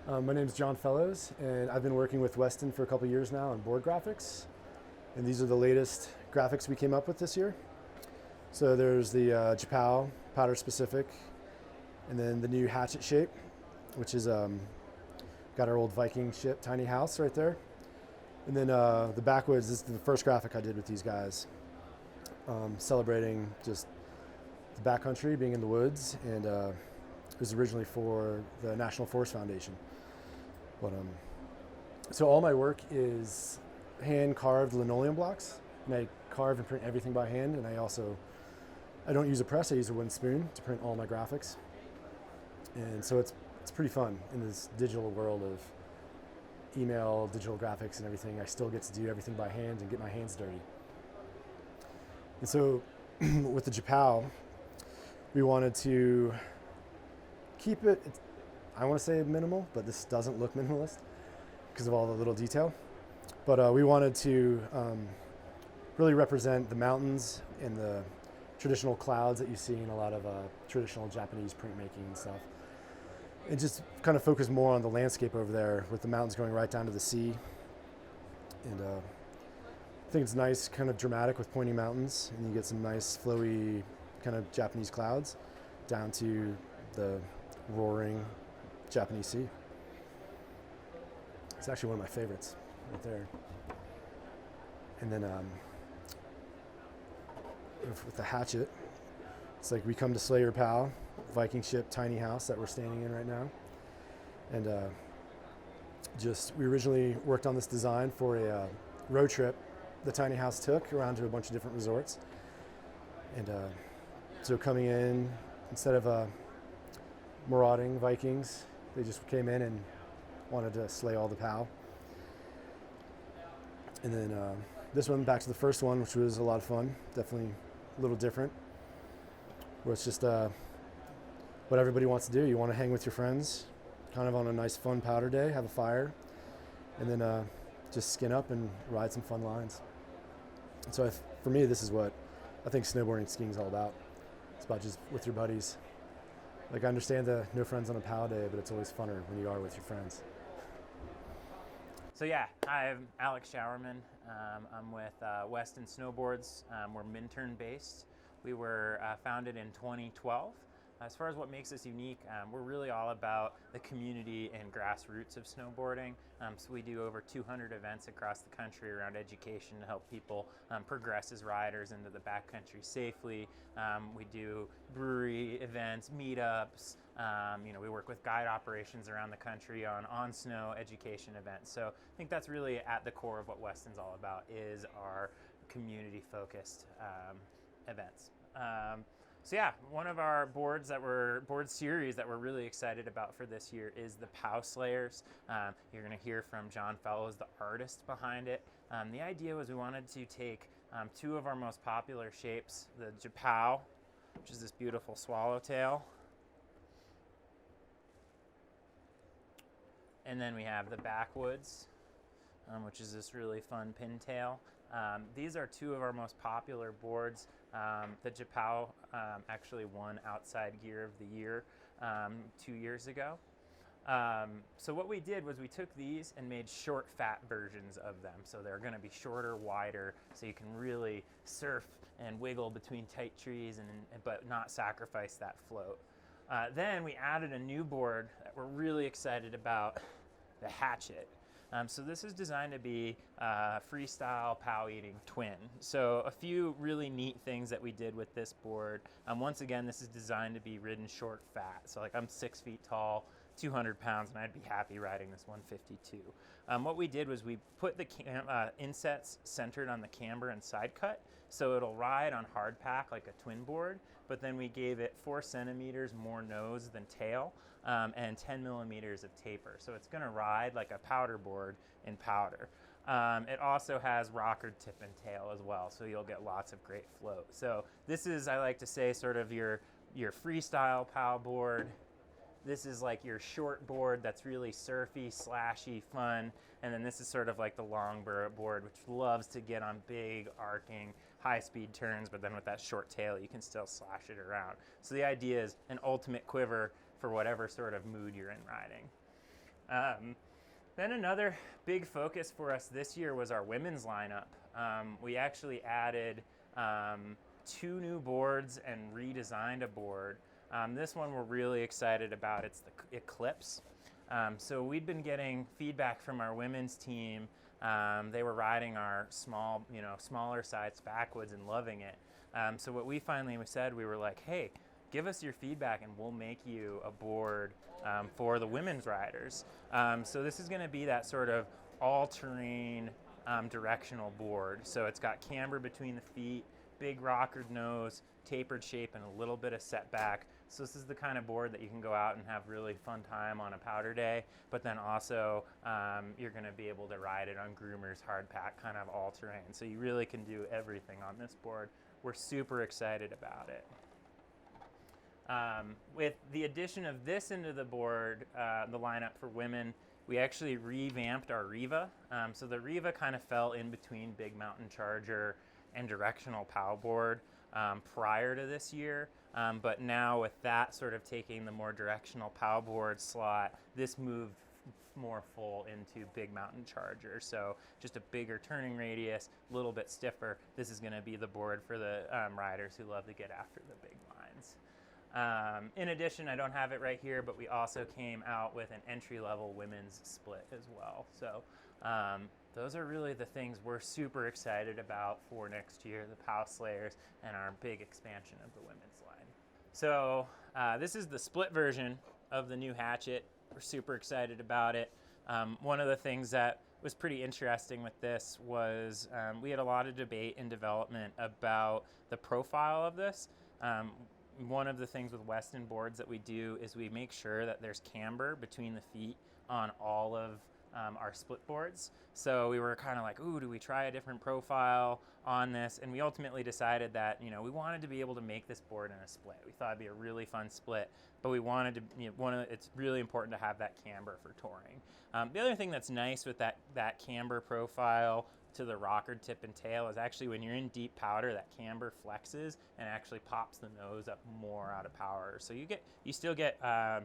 My name's John Fellows, and I've been working with Weston for a couple years now on board graphics. And these are the latest graphics we came up with this year. So there's the Japow powder specific, and then the new hatchet shape, which is got our old Viking ship tiny house right there. And then the backwoods is the first graphic I did with these guys, celebrating just the backcountry, being in the woods, and it was originally for the National Forest Foundation. But so all my work is hand carved linoleum blocks, and I carve and print everything by hand. And I don't use a press; I use a wooden spoon to print all my graphics. And so it's pretty fun in this digital world of email, digital graphics, and everything. I still get to do everything by hand and get my hands dirty. And so with the Japow, we wanted to keep it, I want to say minimal, but this doesn't look minimalist because of all the little detail. But we wanted to really represent the mountains and the traditional clouds that you see in a lot of traditional Japanese printmaking and stuff. And just kind of focus more on the landscape over there with the mountains going right down to the sea. And I think it's nice, kind of dramatic with pointy mountains, and you get some nice flowy kind of Japanese clouds down to the roaring Japanese sea. It's actually one of my favorites right there. And then with the hatchet, it's like we come to slay your pal, Viking ship tiny house that we're standing in right now. And we originally worked on this design for a road trip the tiny house took around to a bunch of different resorts. And so coming in, instead of marauding Vikings, they just came in and wanted to slay all the POW. And then this one, back to the first one, which was a lot of fun, definitely a little different, where it's just what everybody wants to do. You want to hang with your friends, kind of on a nice fun powder day, have a fire, and then just skin up and ride some fun lines. And so for me, this is what I think snowboarding skiing is all about. It's about just with your buddies. Like, I understand the no friends on a POW day, but it's always funner when you are with your friends. So yeah, I'm Alex Showerman. I'm with Weston Snowboards. We're Minturn based. We were founded in 2012. As far as what makes us unique, we're really all about the community and grassroots of snowboarding. So we do over 200 events across the country around education to help people progress as riders into the backcountry safely. We do brewery events, meetups. We work with guide operations around the country on snow education events. So I think that's really at the core of what Weston's all about, is our community-focused events. So yeah, one of our board series that we're really excited about for this year is the POW Slayers. You're going to hear from John Fellows, the artist behind it. The idea was we wanted to take two of our most popular shapes, the Japow, which is this beautiful swallowtail, and then we have the Backwoods, which is this really fun pintail. These are two of our most popular boards. The Japow actually won Outside Gear of the Year 2 years ago. So what we did was we took these and made short, fat versions of them. So they're going to be shorter, wider, so you can really surf and wiggle between tight trees, but not sacrifice that float. Then we added a new board that we're really excited about, the Hatchet. So this is designed to be a freestyle POW eating twin. So a few really neat things that we did with this board. Once again, this is designed to be ridden short, fat. So like, I'm 6 feet tall, 200 pounds, and I'd be happy riding this 152. What we did was we put the insets centered on the camber and side cut, so it'll ride on hard pack like a twin board, but then we gave it 4 centimeters more nose than tail, and 10 millimeters of taper. So it's gonna ride like a powder board in powder. It also has rocker tip and tail as well, so you'll get lots of great float. So this is, I like to say, sort of your freestyle POW board. This is like your short board that's really surfy, slashy, fun. And then this is sort of like the long board, which loves to get on big, arcing, high-speed turns, but then with that short tail, you can still slash it around. So the idea is an ultimate quiver for whatever sort of mood you're in riding. Then another big focus for us this year was our women's lineup. We actually added 2 new boards and redesigned a board. This one we're really excited about. It's the Eclipse. So we'd been getting feedback from our women's team. They were riding our smaller sized backwoods and loving it. So what we finally said, we were like, hey, give us your feedback and we'll make you a board for the women's riders. So this is going to be that sort of all-terrain directional board. So it's got camber between the feet, big rockered nose, tapered shape, and a little bit of setback. So this is the kind of board that you can go out and have really fun time on a powder day, but then also you're going to be able to ride it on groomers, hard pack, kind of all terrain. So you really can do everything on this board. We're super excited about it. With the addition of this into the board, the lineup for women, we actually revamped our Riva. So the Riva kind of fell in between Big Mountain Charger and directional POW board prior to this year. But now with that sort of taking the more directional POW board slot, this moved more full into Big Mountain Charger. So just a bigger turning radius, a little bit stiffer. This is going to be the board for the riders who love to get after the big lines. In addition, I don't have it right here, but we also came out with an entry-level women's split as well. So those are really the things we're super excited about for next year, the POW Slayers and our big expansion of the women's line. So this is the split version of the new hatchet. We're super excited about it. One of the things that was pretty interesting with this was we had a lot of debate and development about the profile of this. One of the things with Weston boards that we do is we make sure that there's camber between the feet on all of our split boards. So we were kind of like, ooh, do we try a different profile on this? And we ultimately decided that, we wanted to be able to make this board in a split. We thought it'd be a really fun split, but we wanted to, it's really important to have that camber for touring. The other thing that's nice with that camber profile to the rocker tip and tail is actually when you're in deep powder, that camber flexes and actually pops the nose up more out of power. So you still get a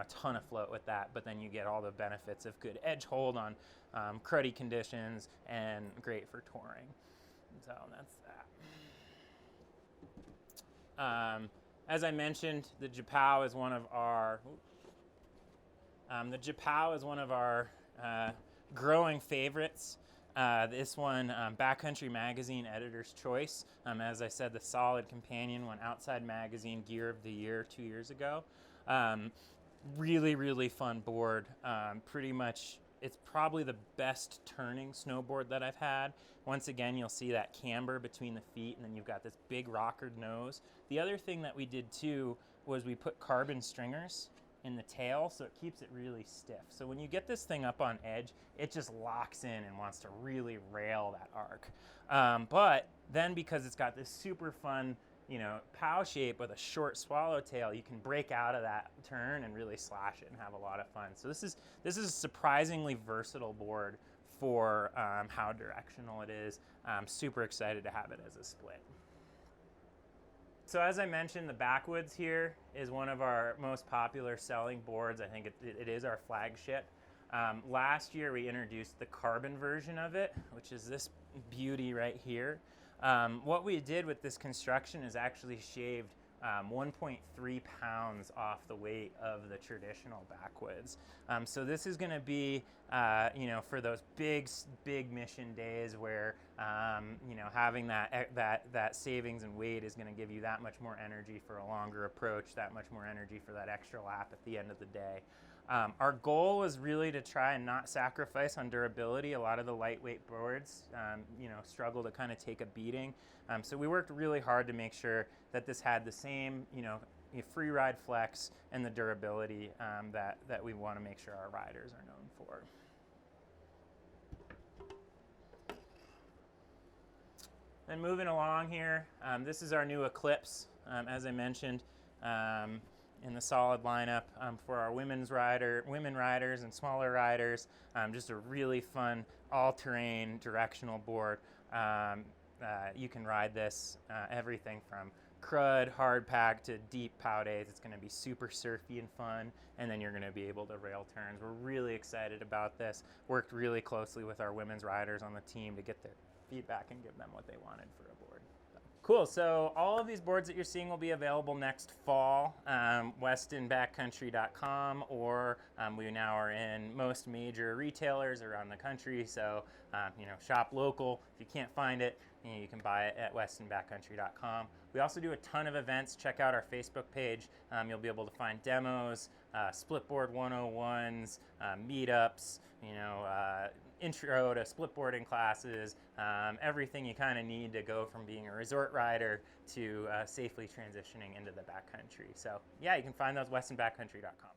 ton of float with that, but then you get all the benefits of good edge hold on cruddy conditions and great for touring. So that's that. As I mentioned, the Japao is one of our growing favorites. This one, Backcountry Magazine Editor's Choice. As I said, the solid companion won Outside Magazine Gear of the Year 2 years ago. Really, really fun board. Pretty much, it's probably the best turning snowboard that I've had. Once again, you'll see that camber between the feet, and then you've got this big rockered nose. The other thing that we did too was we put carbon stringers in the tail, so it keeps it really stiff. So when you get this thing up on edge, it just locks in and wants to really rail that arc. But then because it's got this super fun, POW shape with a short swallowtail, you can break out of that turn and really slash it and have a lot of fun. So this is a surprisingly versatile board for how directional it is. I'm super excited to have it as a split. So as I mentioned, the Backwoods here is one of our most popular selling boards. I think it is our flagship. Last year we introduced the carbon version of it, which is this beauty right here. What we did with this construction is actually shaved 1.3 pounds off the weight of the traditional Backwoods. So this is going to be, for those big mission days where, having that savings in weight is going to give you that much more energy for a longer approach, that much more energy for that extra lap at the end of the day. Our goal was really to try and not sacrifice on durability. A lot of the lightweight boards, struggle to kind of take a beating. So we worked really hard to make sure that this had the same, free ride flex and the durability that we want to make sure our riders are known for. Then moving along here, this is our new Eclipse, as I mentioned. In the solid lineup for our women riders and smaller riders. Just a really fun all-terrain directional board. You can ride this everything from crud, hard pack to deep pow days. It's going to be super surfy and fun, and then you're going to be able to rail turns. We're really excited about this. Worked really closely with our women's riders on the team to get their feedback and give them what they wanted for a board. Cool, so all of these boards that you're seeing will be available next fall, westonbackcountry.com, or we now are in most major retailers around the country, so shop local. If you can't find it, you can buy it at westonbackcountry.com. We also do a ton of events. Check out our Facebook page. You'll be able to find demos, Splitboard 101s, meetups, intro to splitboarding classes, everything you kind of need to go from being a resort rider to safely transitioning into the backcountry. So yeah, you can find those westonbackcountry.com.